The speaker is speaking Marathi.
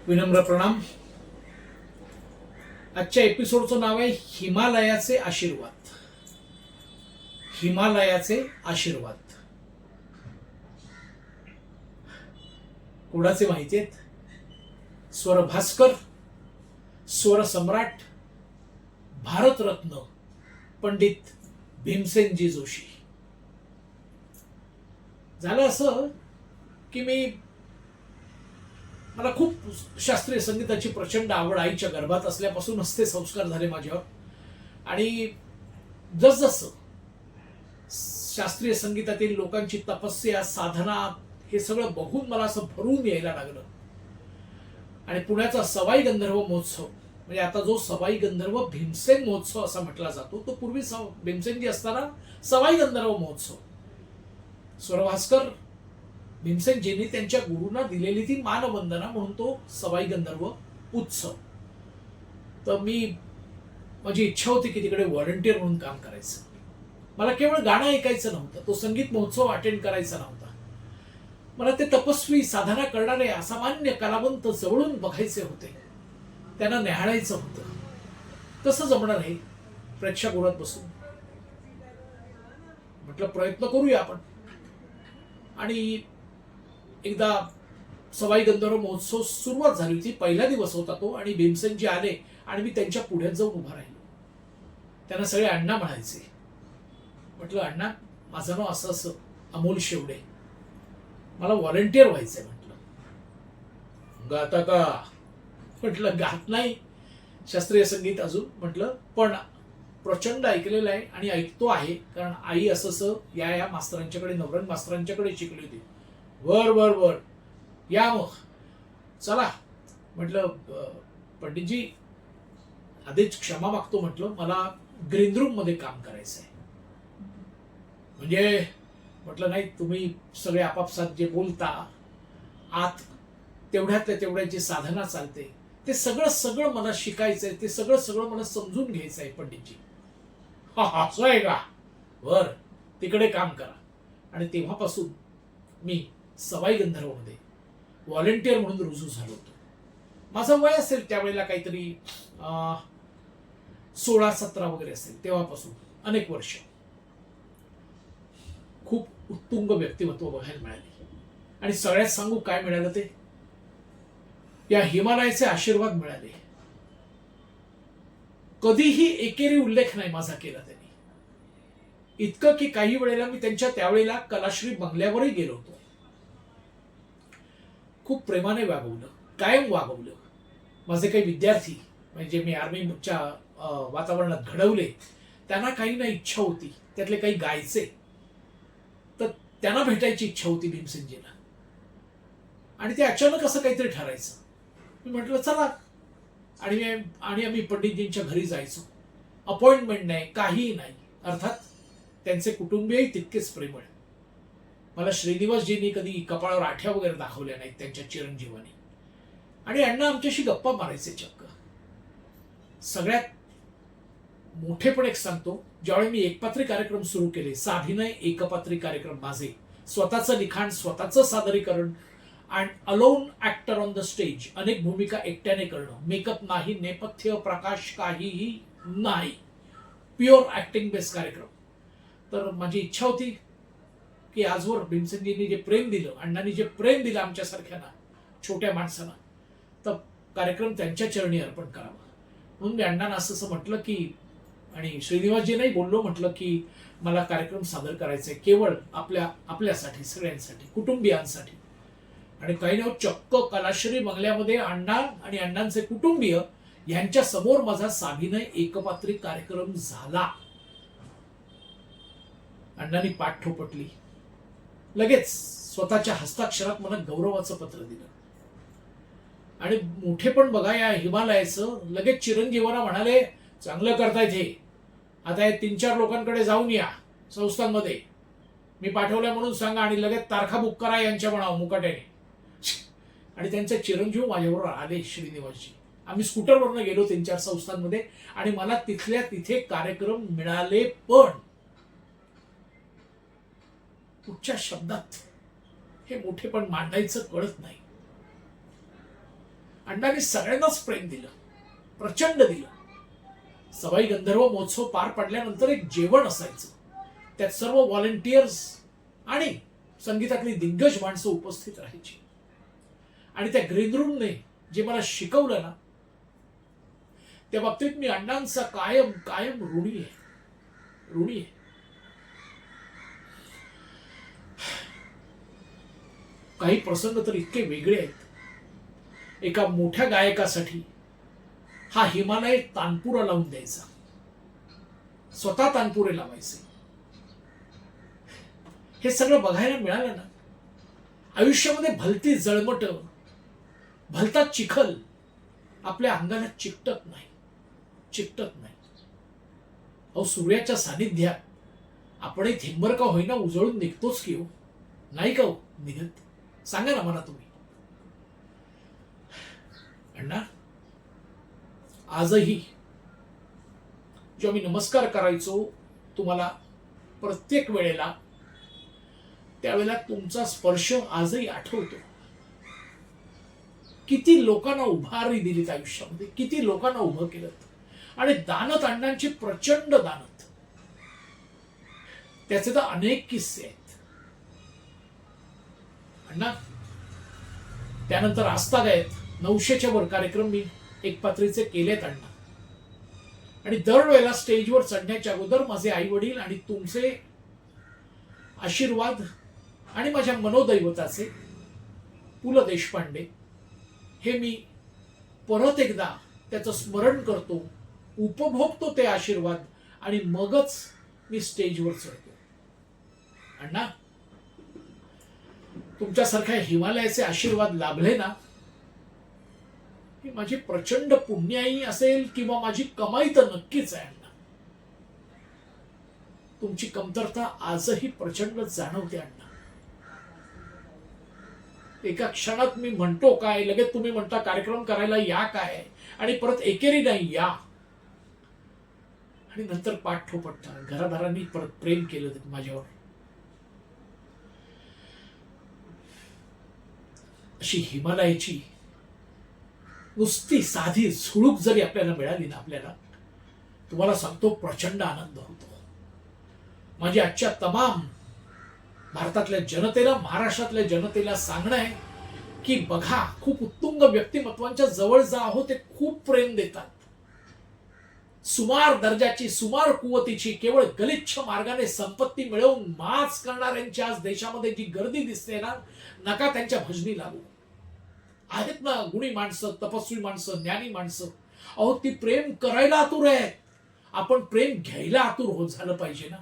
विनम्र प्रणाम. आजच्या एपिसोडचं नाव आहे हिमालयाचे आशीर्वाद. हिमालयाचे आशीर्वाद कोणाचे माहिती आहेत? स्वर भास्कर, स्वर सम्राट, भारतरत्न पंडित भीमसेनजी जोशी. झालं असं की मला खूप शास्त्रीय संगीताची प्रचंड आवड. आईच्या गर्भात असल्यापासूनच ते संस्कार झाले माझ्यावर. आणि जसजसं शास्त्रीय संगीतातील लोकांची तपस्या, साधना हे सगळं बघून मला असं भरून यायला लागलं. आणि पुण्याचा सवाई गंधर्व महोत्सव, म्हणजे आता जो सवाई गंधर्व भीमसेन महोत्सव असा म्हटला जातो, तो पूर्वी भीमसेनजी असताना सवाई गंधर्व महोत्सव. स्वरभास्कर भीमसेनजींनी त्यांच्या गुरूंना दिलेली ती मानवंदना म्हणून तो सवाई गंधर्व उत्सव. तर माझी इच्छा होती की तिकडे व्हॉलंटियर म्हणून काम करायचं. मला केवळ गाणं ऐकायचं नव्हतं, तो संगीत महोत्सव अटेंड करायचा नव्हता. मला ते तपस्वी, साधना करणारे असामान्य कलावंत जवळून बघायचे होते, त्यांना न्याहाळायचं होतं. कसं जमणार आहे प्रेक्षागृहात बसून? म्हटलं प्रयत्न करूया आपण. आणि एकदा सवाई गंधर्व महोत्सव सुरुवात झाली होती. पहिला दिवस होता तो, आणि भीमसेनजी आले आणि मी त्यांच्या पुढ्यात जाऊन उभा राहिलो. त्यांना सगळे अण्णा म्हणायचे. म्हटलं अण्णा, माझं नाव असं असं अमोल शेवडे, मला व्हॉलंटियर व्हायचंय. म्हटलं गाता का? म्हटलं गात नाही शास्त्रीय संगीत अजून. म्हटलं पण प्रचंड ऐकलेलं आहे आणि ऐकतो आहे, कारण आई असं या मास्तरांच्याकडे, नवरंग मास्तरांच्याकडे शिकली होती. बर बर बर, या मग चला. म्हटलं पंडितजी आधीच क्षमा मागतो. म्हटलं मला ग्रीन रूम मध्ये काम करायचं आहे. म्हणजे म्हटलं नाही, तुम्ही सगळे आपापसात जे बोलता, आत तेवढ्यातल्या तेवढ्याची साधना चालते, ते सगळं मला शिकायचंय, ते सगळं मला समजून घ्यायचंय पंडितजी. हा असं आहे का? बर, तिकडे काम करा. आणि तेव्हापासून मी सवाई गंधर्वमध्ये व्हॉलंटियर म्हणून रुजू झालो होतो. माझं वय असेल त्यावेळेला काहीतरी 16-17 वगैरे असेल. तेव्हापासून अनेक वर्ष खूप उत्तुंग व्यक्तिमत्व बघायला मिळाली. आणि सगळ्यात सांगू काय मिळालं ते? या हिमालयाचे आशीर्वाद मिळाले. कधीही एकेरी उल्लेख नाही माझा केला त्यांनी. इतकं की काही वेळेला मी त्यांच्या त्यावेळेला कलाश्री बंगल्यावरही गेलो होतो. खूप प्रेमाने वागवलं, कायम वागवलं. माझे काही विद्यार्थी, म्हणजे मी आर्मीच्या वातावरणात घडवले, त्यांना काही ना इच्छा होती, त्यातले काही गायचे, तर त्यांना भेटायची इच्छा होती भीमसेनजीला. आणि ते अचानक असं काहीतरी ठरायचं. मी म्हटलं चला. आणि आम्ही पंडितजींच्या घरी जायचो. अपॉइंटमेंट नाही, काहीही नाही. अर्थात त्यांचे कुटुंबीयही तितकेच प्रेमळ. मला श्रीनिवासजींनी कधी कपाळावर आठ्या वगैरे दाखवल्या नाहीत त्यांच्या चिरंजीवानी. आणि अण्णा आमच्याशी गप्पा मारायचे चक्क. सगळ्यात मोठेपण एक सांगतो, ज्यावेळी मी एकपात्री कार्यक्रम सुरू केले, साभिनय एकपात्री कार्यक्रम, माझे स्वतःचं लिखाण, स्वतःचं सादरीकरण, and alone actor on the stage, अनेक भूमिका एकट्याने करणं, मेकअप नाही, नेपथ्य प्रकाश काहीही नाही, प्युअर ऍक्टिंग बेस्ड कार्यक्रम. तर माझी इच्छा होती की आजवर भीमसेनजींनी जे प्रेम दिलं, अण्णांनी जे प्रेम दिलं आमच्यासारख्यांना, छोट्या माणसांना, तर कार्यक्रम त्यांच्या चरणी अर्पण करावा. म्हणून मी अण्णांना असं म्हटलं की, आणि श्रीनिवासजींनाही बोललो, म्हटलं की मला कार्यक्रम सादर करायचा आहे, केवळ आपल्यासाठी, सगळ्यांसाठी, कुटुंबियांसाठी. आणि काही नाही, चक्क कलाश्री बंगल्यामध्ये अण्णा आणि अण्णांचे कुटुंबीय यांच्या समोर माझा साभिनय एकपात्री कार्यक्रम झाला. अण्णांनी पाठ ठोपटली. लगेच स्वतःच्या हस्ताक्षरात मला गौरवाचं पत्र दिलं. आणि मोठेपण बघा या हिमालयाचं. लगेच चिरंजीवांना म्हणाले, चांगलं करतायत हे, आता हे 3-4 लोकांकडे जाऊन या संस्थांमध्ये, मी पाठवलंय म्हणून सांगा, आणि लगेच तारखा बुक करा यांच्या म्हणावं मुकाट्याने. आणि त्यांचे चिरंजीव माझ्याबरोबर आले, श्रीनिवासजी. आम्ही स्कूटरवरनं गेलो 3-4 संस्थांमध्ये, आणि मला तिथल्या तिथे कार्यक्रम मिळाले. पण कुठच्या शब्दात हे मोठेपण मांडायचं कळत नाही. अण्णांनी सगळ्यांनाच प्रेम दिलं, प्रचंड दिलं. सवाई गंधर्व महोत्सव पार पडल्यानंतर एक जेवण असायचं. त्यात सर्व व्हॉलंटियर्स आणि संगीतातली दिग्गज माणसं उपस्थित राहायची. आणि त्या ग्रीन रूमने जे मला शिकवलं ना, त्या बाबतीत मी अण्णांचा कायम कायम ऋणी आहे, ऋणी आहे. काही प्रसंग तर इतके वेगळे आहेत. एका मोठ्या गायकासाठी हा हिमालय तानपुरा लावून द्यायचा, स्वतः तानपुरे लावायचे. हे सगळं बघायला मिळालं ना, आयुष्यामध्ये भलती जळमट, भलता चिखल आपल्या अंगाला चिकटत नाही, चिकटत नाही. अहो, सूर्याच्या सानिध्यात आपण एक थिंबर का होईना उजळून निघतोच की हो, नाही का हो निघत? सांगा ना मला तुम्ही. अण्णा, आजही जेव्हा मी नमस्कार करायचो तुम्हाला प्रत्येक वेळेला, त्यावेळेला तुमचा स्पर्श आजही आठवतो. किती लोकांना उभारी दिलीत आयुष्यामध्ये, किती लोकांना उभं केलं. आणि दानत अण्णांची प्रचंड दानत, त्याचे तर अनेक किस्से आहेत. अण्णा, त्यानंतर आस्तागायत 900च्या वर कार्यक्रम मी एक पात्रीचे केलेत अण्णा. आणि दरवेळेला स्टेजवर चढण्याच्या अगोदर माझे आई वडील आणि तुमचे आशीर्वाद आणि माझ्या मनोदैवताचे पु ल देशपांडे हे मी परत एकदा त्याचं स्मरण करतो, उपभोगतो ते आशीर्वाद, आणि मगच मी स्टेजवर चढतो. अण्णा, तुमच्यासारख्या हिमालयाचे आशीर्वाद लाभले ना, ही माझी प्रचंड पुण्याई असेल किंवा माझी कमाई तर नक्कीच आहे अण्णा. तुमची कमतरता आजही प्रचंड जाणवते अण्णा. एका क्षणात मी म्हणतो काय, लगेच तुम्ही म्हणता कार्यक्रम करायला या काय, आणि परत एकेरी नाही या, आणि नंतर पाठ ठोपटता. घरादारांनी परत प्रेम केलं माझ्यावर. अशी हिमालयाची नुसती साधी झुळूक जरी आपल्याला मिळाली ना, आपल्याला, तुम्हाला सांगतो प्रचंड आनंद होतो. माझी आजच्या तमाम भारतातल्या जनतेला, महाराष्ट्रातल्या जनतेला सांगणं आहे की बघा, खूप उत्तुंग व्यक्तिमत्वांच्या जवळ जा हो, ते खूप प्रेम देतात. सुमार दर्जाची, सुमार कुवतीची, केवळ गलिच्छ मार्गाने संपत्ती मिळवून माच करणाऱ्यांची आज देशामध्ये जी गर्दी दिसते ना, नका त्यांच्या भजनी लागू. आहेत ना गुणी माणसं, तपस्वी माणसं, ज्ञानी माणसं. अहो, ती प्रेम करायला आतुर आहेत. आपण प्रेम घ्यायला आतुर होत झालं पाहिजे ना.